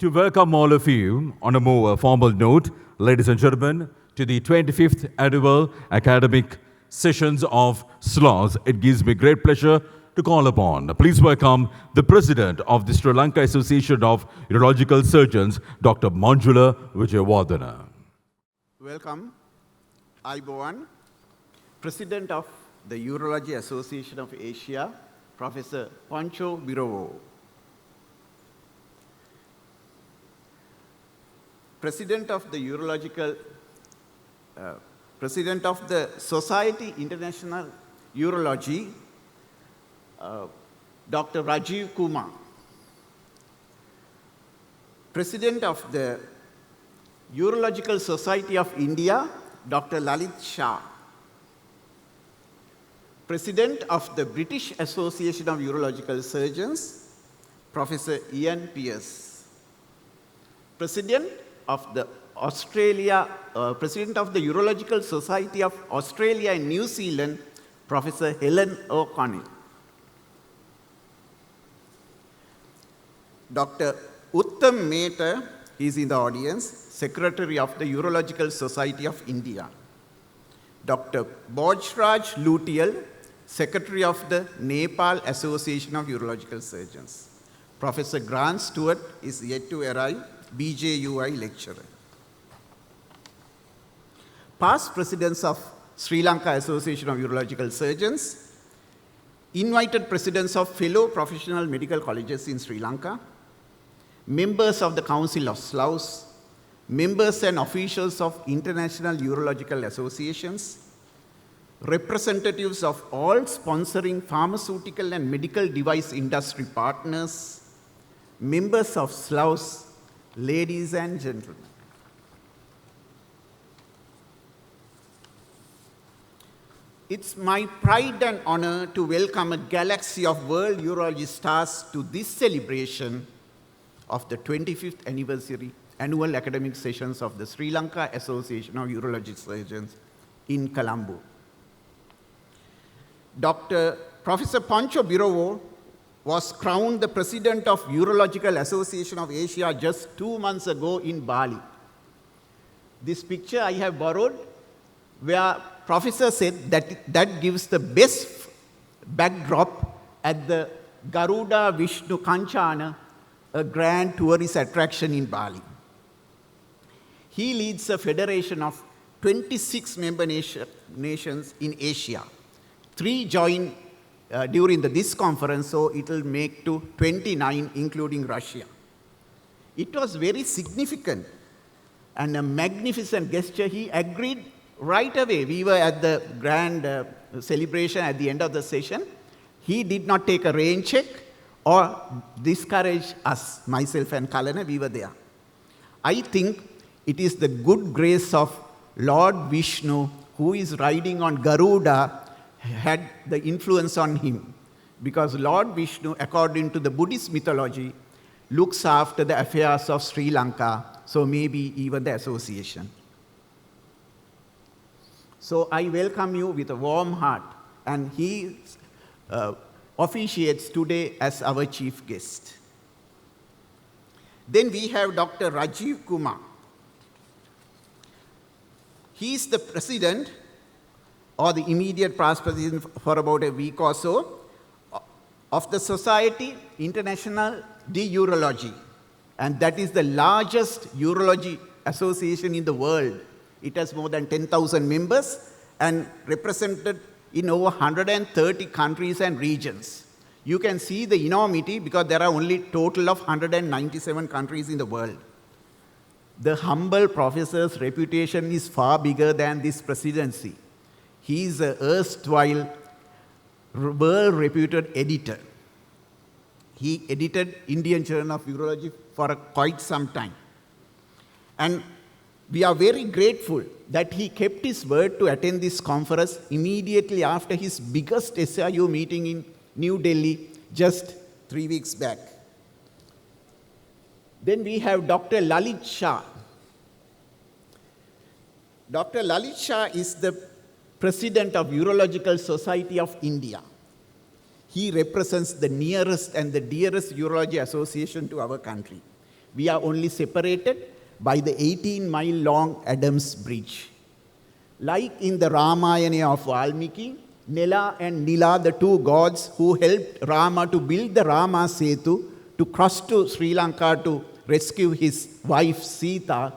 To welcome all of you on a more formal note, ladies and gentlemen, to the 25th Annual Academic Sessions of SLAUS, it gives me great pleasure to call upon. Please welcome the President of the Sri Lanka Association of Urological Surgeons, Dr. Manjula Wijewardena. Welcome, Wijewardena, President of the Urology Association of Asia, Professor Pancho Birowo. President of the President of the Society International Urology, Dr. Rajiv Kumar. President of the Urological Society of India, Dr. Lalit Shah. President of the British Association of Urological Surgeons, Professor Ian Pearce. President of the Urological Society of Australia and New Zealand, Professor Helen O'Connell. Dr. Uttam Mehta is in the audience, Secretary of the Urological Society of India. Dr. Bojraj Lutial, Secretary of the Nepal Association of Urological Surgeons. Professor Grant Stewart is yet to arrive, BJUI lecturer. Past presidents of Sri Lanka Association of Urological Surgeons, invited presidents of fellow professional medical colleges in Sri Lanka, members of the Council of SLAUS, members and officials of international urological associations, representatives of all sponsoring pharmaceutical and medical device industry partners, members of SLAUS, ladies and gentlemen. It's my pride and honor to welcome a galaxy of world urology stars to this celebration of the 25th annual academic sessions of the Sri Lanka Association of Urological Surgeons in Colombo. Professor Pancho Birowo was crowned the President of Urological Association of Asia just 2 months ago in Bali. This picture I have borrowed, where Professor said that gives the best backdrop at the Garuda Vishnu Kanchana, a grand tourist attraction in Bali. He leads a federation of 26 member nations in Asia. 3 joined during this conference, so it will make to 29, including Russia. It was very significant and a magnificent gesture. He agreed right away. We were at the grand celebration at the end of the session. He did not take a rain check or discourage us, myself and Kalana, we were there. I think it is the good grace of Lord Vishnu, who is riding on Garuda, had the influence on him. Because Lord Vishnu, according to the Buddhist mythology, looks after the affairs of Sri Lanka, so maybe even the association. So I welcome you with a warm heart, and he officiates today as our chief guest. Then we have Dr. Rajiv Kumar. He is the president, or the immediate past president for about a week or so, of the Society International de Urology. And that is the largest urology association in the world. It has more than 10,000 members and represented in over 130 countries and regions. You can see the enormity because there are only total of 197 countries in the world. The humble professor's reputation is far bigger than this presidency. He is an erstwhile world-reputed editor. He edited Indian Journal of Urology for quite some time. And we are very grateful that he kept his word to attend this conference immediately after his biggest SIU meeting in New Delhi just 3 weeks back. Then we have Dr. Lalit Shah. Dr. Lalit Shah is the President of Urological Society of India. He represents the nearest and the dearest urology association to our country. We are only separated by the 18-mile-long Adams Bridge. Like in the Ramayana of Valmiki, Nela and Nila, the two gods who helped Rama to build the Rama Setu to cross to Sri Lanka to rescue his wife Sita,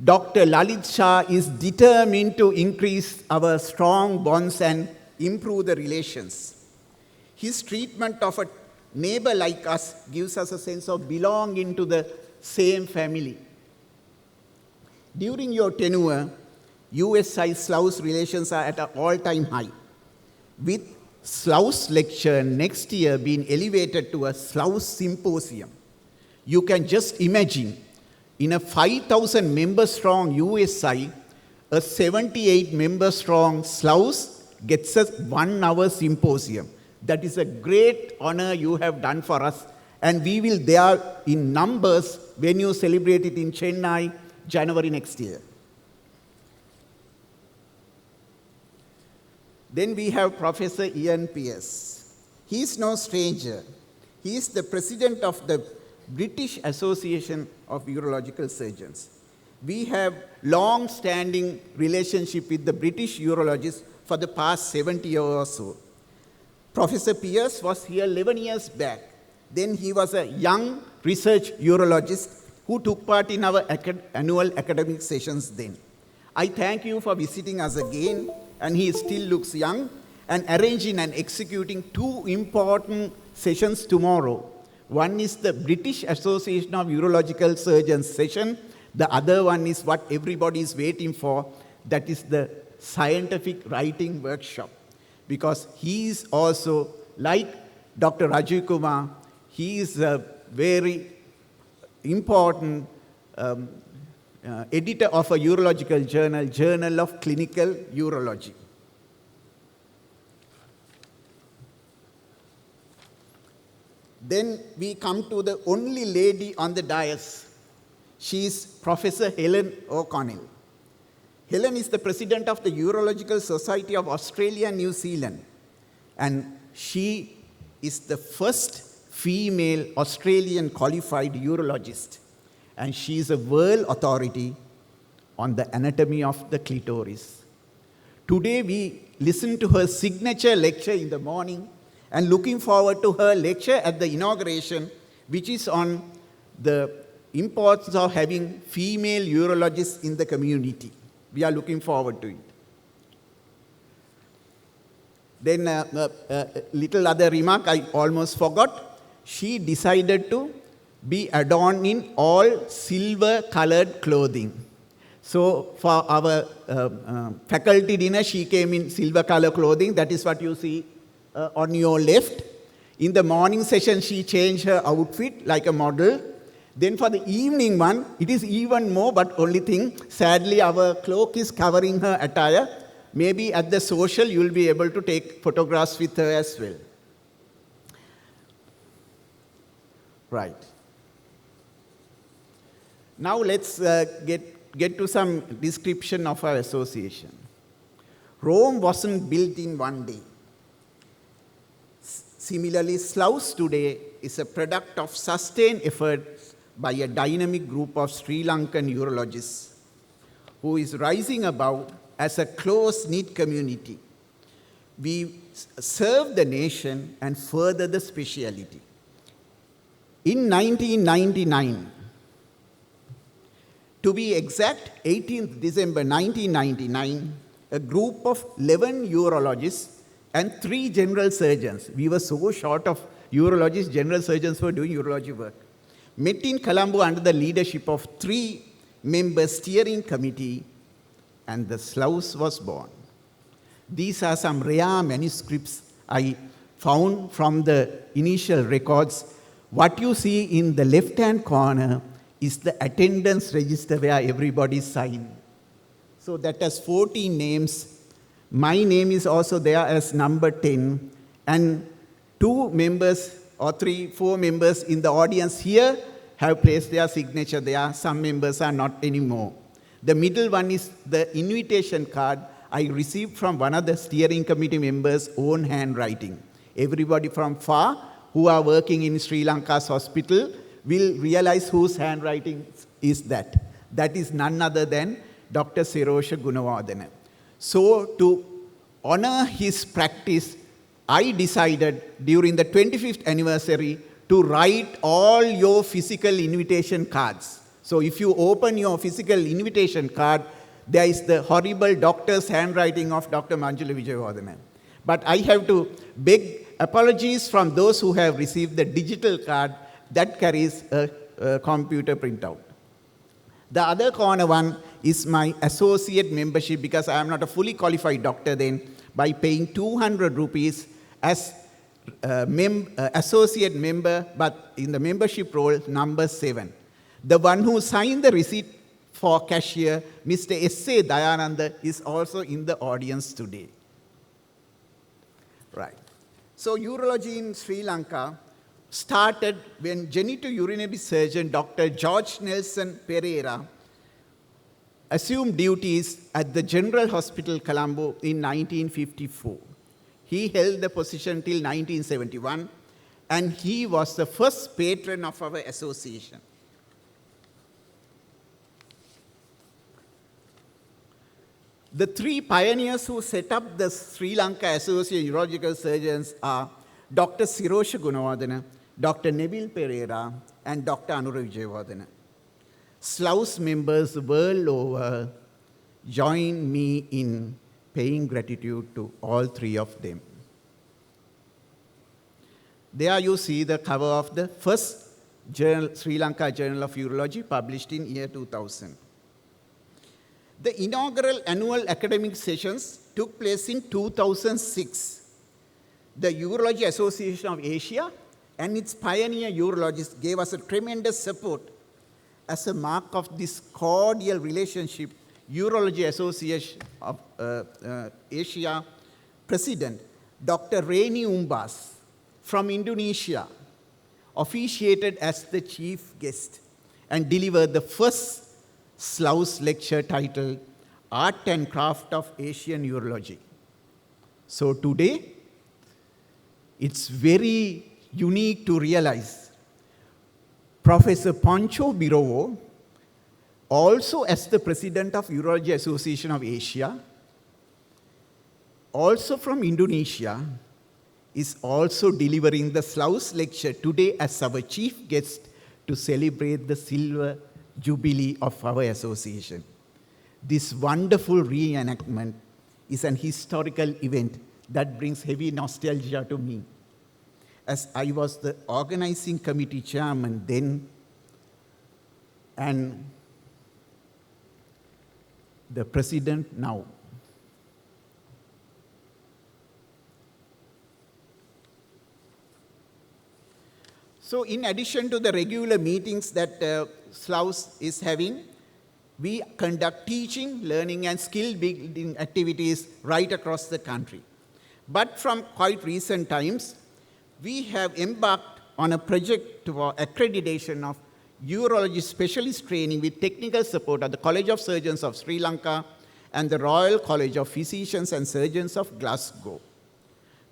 Dr. Lalit Shah is determined to increase our strong bonds and improve the relations. His treatment of a neighbor like us gives us a sense of belonging to the same family. During your tenure, US-SLAUS relations are at an all-time high, with SLAUS lecture next year being elevated to a SLAUS symposium. You can just imagine, in a 5,000 member strong USI, a 78 member strong SLAUS gets us 1 hour symposium. That is a great honor you have done for us, and we will there in numbers when you celebrate it in Chennai, January next year. Then we have Professor Ian Pearce. He is no stranger. He is the president of the British Association of Urological Surgeons. We have long-standing relationship with the British urologists for the past 70 years or so. Professor Pearce was here 11 years back. Then he was a young research urologist who took part in our annual academic sessions then. I thank you for visiting us again, and he still looks young, and arranging and executing 2 important sessions tomorrow. One is the British Association of Urological Surgeons session. The other one is what everybody is waiting for, that is the scientific writing workshop. Because he is also, like Dr. Rajiv Kumar, he is a very important editor of a urological journal, Journal of Clinical Urology. Then we come to the only lady on the dais. She is Professor Helen O'Connell. Helen is the president of the Urological Society of Australia and New Zealand, and she is the first female Australian qualified urologist, and she is a world authority on the anatomy of the clitoris. Today we listen to her signature lecture in the morning, and looking forward to her lecture at the inauguration, which is on the importance of having female urologists in the community. We are looking forward to it. Then a little other remark I almost forgot. She decided to be adorned in all silver-colored clothing. So for our faculty dinner, she came in silver-colored clothing. That is what you see on your left. In the morning session, she changed her outfit like a model. Then for the evening one, it is even more, but only thing, sadly our cloak is covering her attire. Maybe at the social, you will be able to take photographs with her as well. Right. Now let's get to some description of our association. Rome wasn't built in one day. Similarly, SLAUS today is a product of sustained efforts by a dynamic group of Sri Lankan urologists who is rising above as a close-knit community. We serve the nation and further the speciality. In 1999, to be exact, 18th December 1999, a group of 11 urologists and 3 general surgeons, we were so short of urologists, general surgeons were doing urology work, met in Colombo under the leadership of 3-member steering committee, and the SLAUS was born. These are some rare manuscripts I found from the initial records. What you see in the left-hand corner is the attendance register where everybody signed. So that has 14 names. My name is also there as number 10. And 2 members or 3-4 members in the audience here have placed their signature there. Some members are not anymore. The middle one is the invitation card I received from one of the steering committee members' own handwriting. Everybody from far who are working in Sri Lanka's hospital will realize whose handwriting is that. That is none other than Dr. SLAUS Wijewardena. So to honor his practice, I decided during the 25th anniversary to write all your physical invitation cards. So if you open your physical invitation card, there is the horrible doctor's handwriting of Dr. Manjula Wijewardena. But I have to beg apologies from those who have received the digital card that carries a computer printout. The other corner one is my associate membership, because I am not a fully qualified doctor then, by paying 200 rupees as associate member, but in the membership role, number 7. The one who signed the receipt for cashier, Mr. S.A. Dayananda, is also in the audience today. Right. So urology in Sri Lanka started when genitourinary surgeon Dr. George Nelson Pereira assumed duties at the General Hospital, Colombo in 1954. He held the position till 1971, and he was the first patron of our association. The 3 pioneers who set up the Sri Lanka Association of Urological Surgeons are Dr. SLAUS Wijewardena, Dr. Neville Pereira, and Dr. Wijewardena. SLAUS members world over join me in paying gratitude to all 3 of them. There you see the cover of the first journal, Sri Lanka Journal of Urology, published in year 2000. The inaugural annual academic sessions took place in 2006. The Urology Association of Asia and its pioneer urologists gave us a tremendous support. As a mark of this cordial relationship, Urology Association of Asia President Dr. Reni Umbas from Indonesia officiated as the chief guest and delivered the first SLAUS lecture titled Art and Craft of Asian Urology. So today, it's very unique to realize Professor Pancho Birowo, also as the president of Urology Association of Asia, also from Indonesia, is also delivering the SLAUS lecture today as our chief guest to celebrate the silver jubilee of our association. This wonderful reenactment is an historical event that brings heavy nostalgia to me, as I was the organizing committee chairman then and the president now. So in addition to the regular meetings that SLAUS is having, we conduct teaching, learning, and skill building activities right across the country. But from quite recent times, we have embarked on a project for accreditation of urology specialist training with technical support at the College of Surgeons of Sri Lanka and the Royal College of Physicians and Surgeons of Glasgow.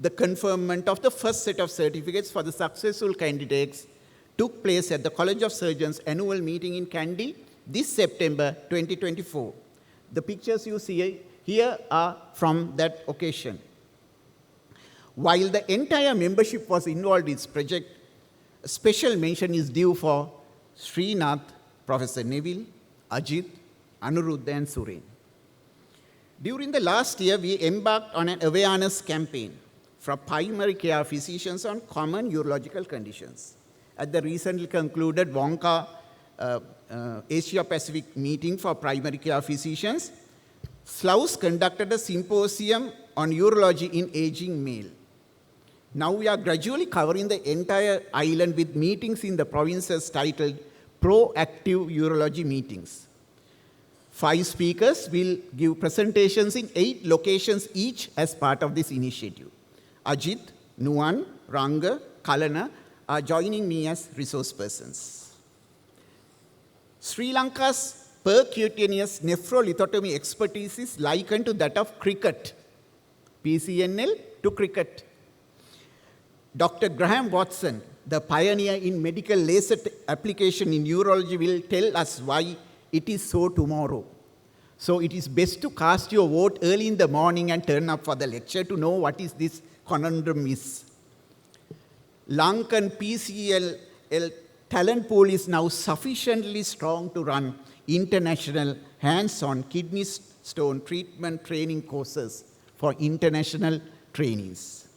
The conferment of the first set of certificates for the successful candidates took place at the College of Surgeons annual meeting in Kandy this September 2024. The pictures you see here are from that occasion. While the entire membership was involved in this project, a special mention is due for Srinath, Professor Neville, Ajit, Anuruddha, and Suren. During the last year, we embarked on an awareness campaign for primary care physicians on common urological conditions. At the recently concluded WONCA Asia Pacific meeting for primary care physicians, SLAUS conducted a symposium on urology in aging male. Now we are gradually covering the entire island with meetings in the provinces titled Proactive Urology Meetings. 5 speakers will give presentations in 8 locations each as part of this initiative. Ajit, Nuwan, Ranga, Kalana are joining me as resource persons. Sri Lanka's percutaneous nephrolithotomy expertise is likened to that of cricket, PCNL to cricket. Dr. Graham Watson, the pioneer in medical laser application in urology, will tell us why it is so tomorrow. So it is best to cast your vote early in the morning and turn up for the lecture to know what is this conundrum is. Lankan PCL talent pool is now sufficiently strong to run international hands-on kidney stone treatment training courses for international trainees.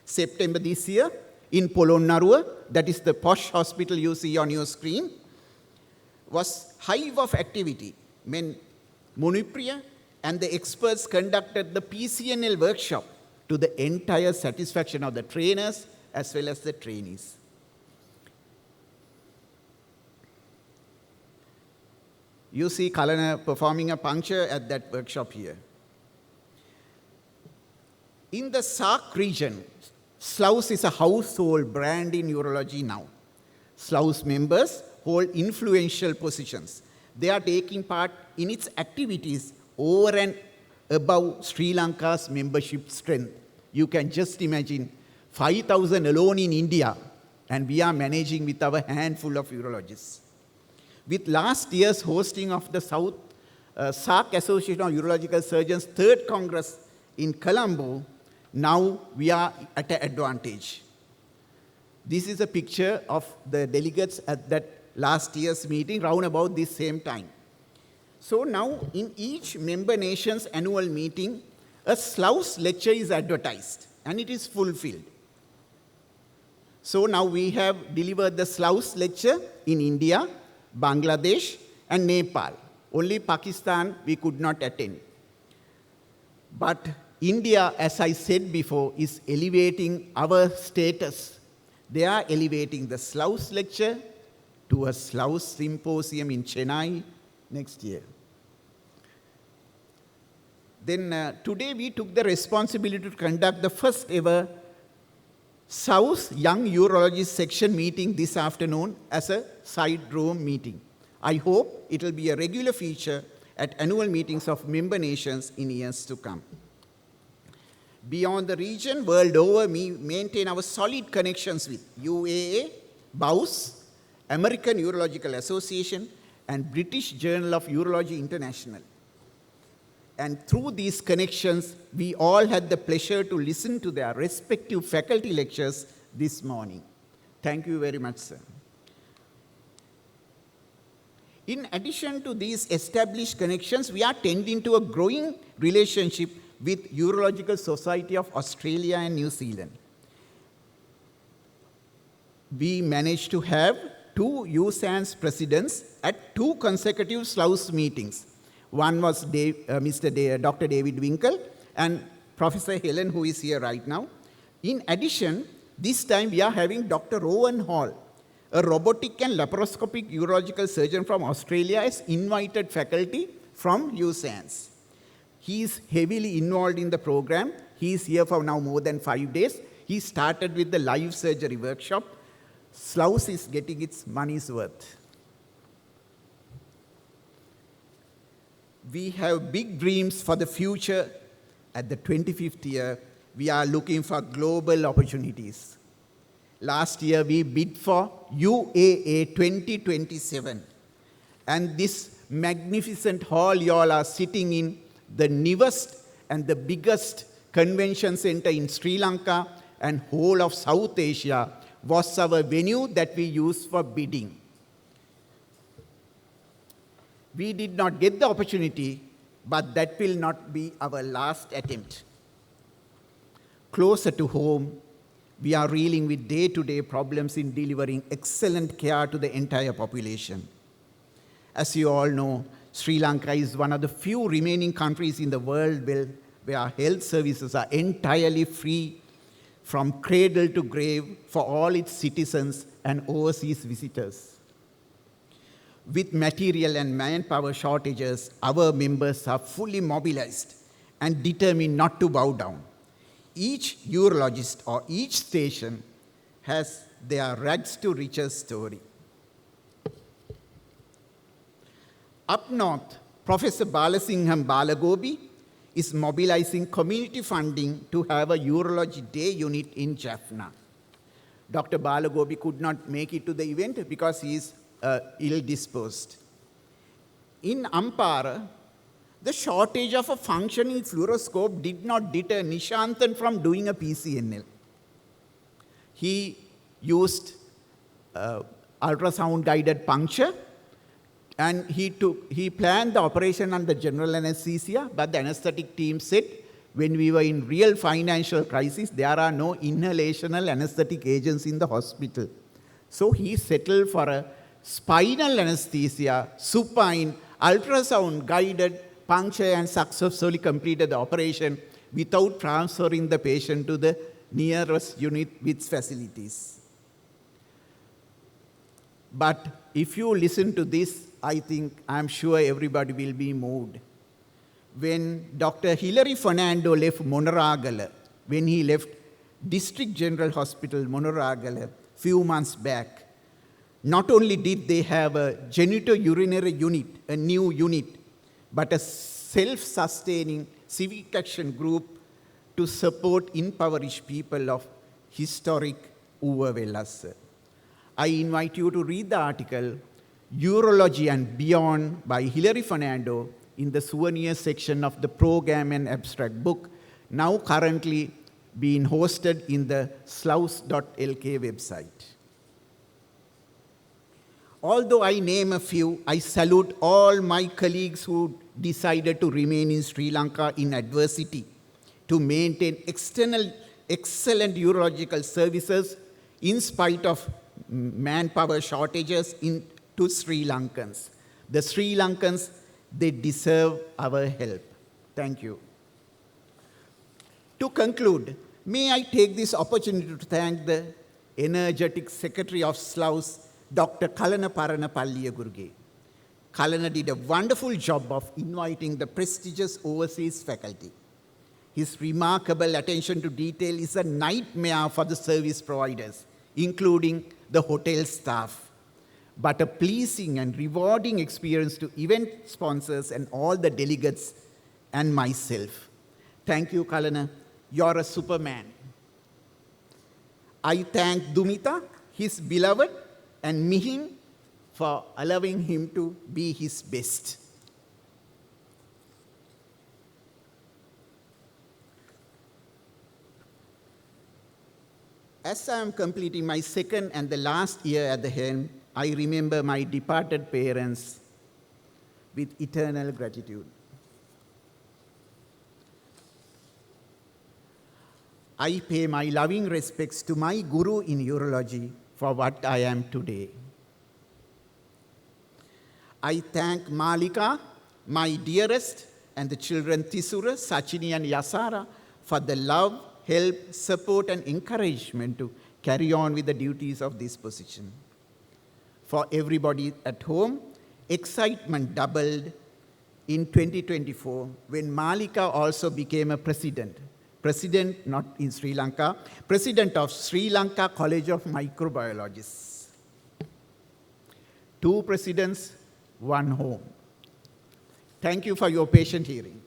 September this year, in Polonnaruwa, that is the posh hospital you see on your screen, was hive of activity. Munipriya and the experts conducted the PCNL workshop to the entire satisfaction of the trainers as well as the trainees. You see Kalana performing a puncture at that workshop here. In the SAARC region, SLAUS is a household brand in urology now. SLAUS members hold influential positions. They are taking part in its activities over and above Sri Lanka's membership strength. You can just imagine 5,000 alone in India, and we are managing with our handful of urologists. With last year's hosting of the SAARC Association of Urological Surgeons' third Congress in Colombo, now we are at an advantage. This is a picture of the delegates at that last year's meeting, round about this same time. So now, in each member nation's annual meeting, a SLAUS lecture is advertised, and it is fulfilled. So now we have delivered the SLAUS lecture in India, Bangladesh, and Nepal. Only Pakistan we could not attend. But India, as I said before, is elevating our status. They are elevating the SLAUS lecture to a SLAUS symposium in Chennai next year. Then today we took the responsibility to conduct the first ever South Young Urologist section meeting this afternoon as a side room meeting. I hope it will be a regular feature at annual meetings of member nations in years to come. Beyond the region, world over, we maintain our solid connections with UAA, BAUS, American Urological Association, and British Journal of Urology International. And through these connections, we all had the pleasure to listen to their respective faculty lectures this morning. Thank you very much, sir. In addition to these established connections, we are tending to a growing relationship with Urological Society of Australia and New Zealand. We managed to have 2 USANS presidents at 2 consecutive SLAUS meetings. One was Dr. David Winkle and Professor Helen, who is here right now. In addition, this time we are having Dr. Rowan Hall, a robotic and laparoscopic urological surgeon from Australia, as invited faculty from USANS. He is heavily involved in the program. He is here for now more than 5 days. He started with the live surgery workshop. SLAUS is getting its money's worth. We have big dreams for the future. At the 25th year, we are looking for global opportunities. Last year, we bid for UAA 2027. And this magnificent hall you all are sitting in, the newest and the biggest convention center in Sri Lanka and whole of South Asia, was our venue that we used for bidding. We did not get the opportunity, but that will not be our last attempt. Closer to home, we are reeling with day-to-day problems in delivering excellent care to the entire population. As you all know, Sri Lanka is one of the few remaining countries in the world where health services are entirely free from cradle to grave for all its citizens and overseas visitors. With material and manpower shortages, our members are fully mobilized and determined not to bow down. Each urologist or each station has their rags to riches story. Up north, Professor Balasingham Balagobi is mobilizing community funding to have a urology day unit in Jaffna. Dr. Balagobi could not make it to the event because he is ill-disposed. In Ampara, the shortage of a functioning fluoroscope did not deter Nishanthan from doing a PCNL. He used ultrasound-guided puncture, and he planned the operation under general anesthesia, but the anesthetic team said, when we were in real financial crisis, there are no inhalational anesthetic agents in the hospital. So he settled for a spinal anesthesia, supine, ultrasound-guided puncture, and successfully completed the operation without transferring the patient to the nearest unit with facilities. But if you listen to this, I'm sure everybody will be moved. When Dr. Hilary Fernando left Monaragala, when he left District General Hospital, Monaragala, few months back, not only did they have a genitourinary unit, a new unit, but a self-sustaining civic action group to support impoverished people of historic Uvavelas. I invite you to read the article, Urology and Beyond by Hilary Fernando, in the souvenir section of the program and abstract book, now currently being hosted in the SLAUS.lk website. Although I name a few, I salute all my colleagues who decided to remain in Sri Lanka in adversity to maintain excellent urological services in spite of manpower shortages to Sri Lankans. The Sri Lankans, they deserve our help. Thank you. To conclude, may I take this opportunity to thank the energetic Secretary of SLAUS, Dr. Kalana Paranapalliya. Kalana did a wonderful job of inviting the prestigious overseas faculty. His remarkable attention to detail is a nightmare for the service providers, including the hotel staff, but a pleasing and rewarding experience to event sponsors and all the delegates and myself. Thank you, Kalana. You're a superman. I thank Dumita, his beloved, and Mihin for allowing him to be his best. As I am completing my second and the last year at the helm, I remember my departed parents with eternal gratitude. I pay my loving respects to my guru in urology for what I am today. I thank Malika, my dearest, and the children Tisura, Sachini, and Yasara for the love, help, support, and encouragement to carry on with the duties of this position. For everybody at home, excitement doubled in 2024 when Malika also became a president, not in Sri Lanka, president of Sri Lanka College of Microbiologists. 2 presidents, 1 home. Thank you for your patient hearing.